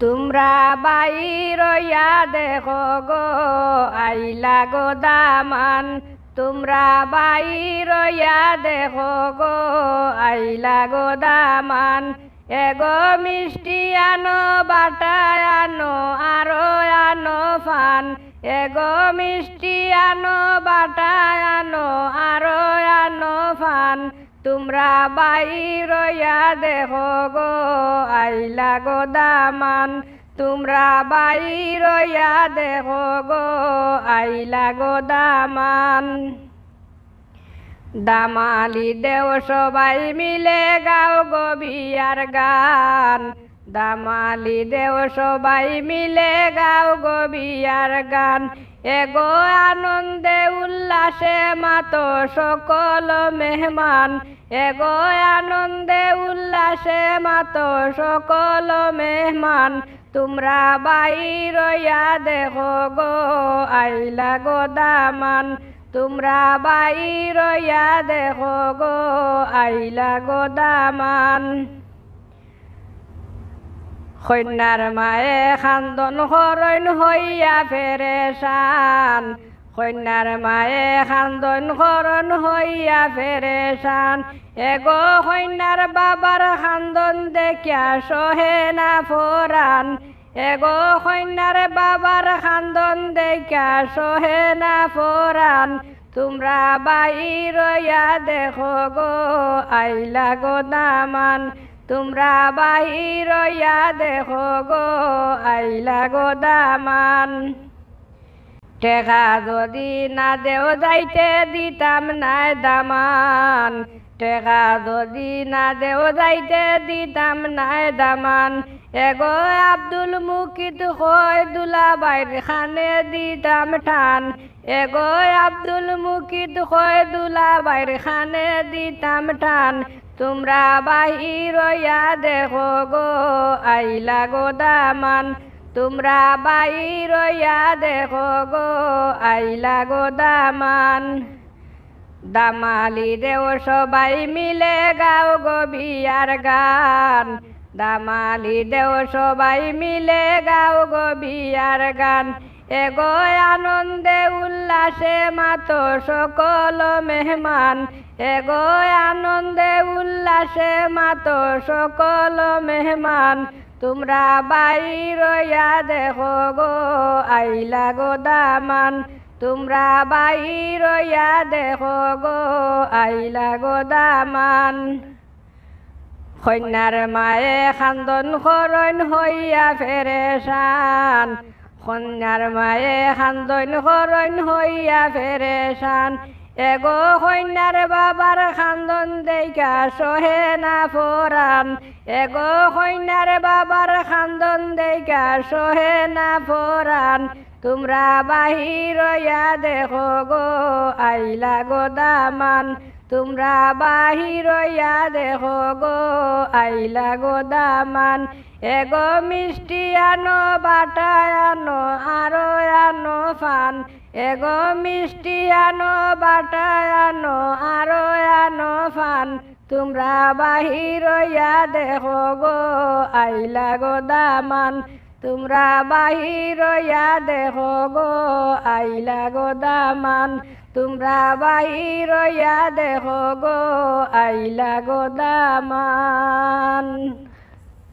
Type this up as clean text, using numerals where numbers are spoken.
তোমরা বাইরয়া দেখো গো আইলা গো দামান, তোমরা বাইরয়া দেখো গো আইলা গো দামান। এগো মিষ্টি আনো বাটায় আনো আরো আনো ফান, এগো মিষ্টি আনো বাটায় আনো আরো আনো ফান। তোমরা বাইরয়া দেখো গো আইলা গো দামান, তোমরা বাইরয়া দেখো গো আইলা গো দামান। দামালি দেও সবাই মিলে গাও গো বিয়ার গান, দামালি দেও সবাই মিলে গাও গো বিয়ার গান। এগো আনন্দে উল্লাসে মাতো সকল মেহমান, এগো আনন্দে উল্লাসে মাতো সকল মেহমান। তোমরা বাইরয়া দেখো গো আইলা গো দামান, তোমরা বাইরয়া দেখো গো আইলা গো দামান। কন্যার মায়ে খান্দন হরণ হইয়া ফেরেশান, কন্যার মায়ে খান্দন হরণ হইয়া ফেরেশান। এগো কন্যার বাবার খান্দন দেখিয়া সহে না ফরান, এগো কন্যার বাবার খান্দন দেখিয়া সহে না ফরান। তোমরা বাইরয়া দেখো গো আইলা গো দামান, তোমরা বাইরয়া দেখো গো আইলা গো দামান। টেকা যদি না দেও যাইতে দিতাম নাই দামান, টেকা যদি না দেও যাইতে দিতাম নাই দামান। এগো আব্দুল মুকিত হয় দুলাবাইর খানে দিতাম ঠান, এগো আব্দুল মুকিত হয় দুলাবাইর খানে দিতাম ঠান। তোমরা বাইরয়া দেখো গো আইলা গো দামান, তোমরা বাইরয়া দেখো গো আইলা গো দামান। দামালি দেও সবাই মিলে গাও গো বিয়ার গান, দামালি দেও সবাই মিলে গাও গো বিয়ার গান। এগো আনন্দে উল্লাসে মাতো সকল মেহমান, এগো আনন্দে উল্লাসে মাতো সকল মেহমান। তোমরা বাইরয়া দেখো গো আইলা গো দামান, তোমরা বাইরয়া দেখো গো আইলা গো দামান। কন্যার মায়ে খান্দন হরণ হইয়া ফেরেশান, কন্যার মায়ে খান্দন হরণ হইয়া ফেরেশান। এগো কন্যার বাবার খান্দন দেখিয়া সহে না ফরান, এগো কন্যার বাবার খান্দন দেখিয়া সহে না ফরান। তোমরা বাইরয়া দেখো গো আইলা গো দামান, তোমরা বাইরয়া দেখো গো আইলা গো দামান। এগো মিষ্টি আনো বাটায় আনো আরো আনো ফান, এগো মিষ্টি আনো বাটায় আনো আরো আনো ফান। তোমরা বাইরয়া দেখো গো আইলা গো দামান, তোমরা বাইরয়া দেখো গো আইলা গো দামান, তোমরা বাইরয়া দেখো গো আইলা গো দামান।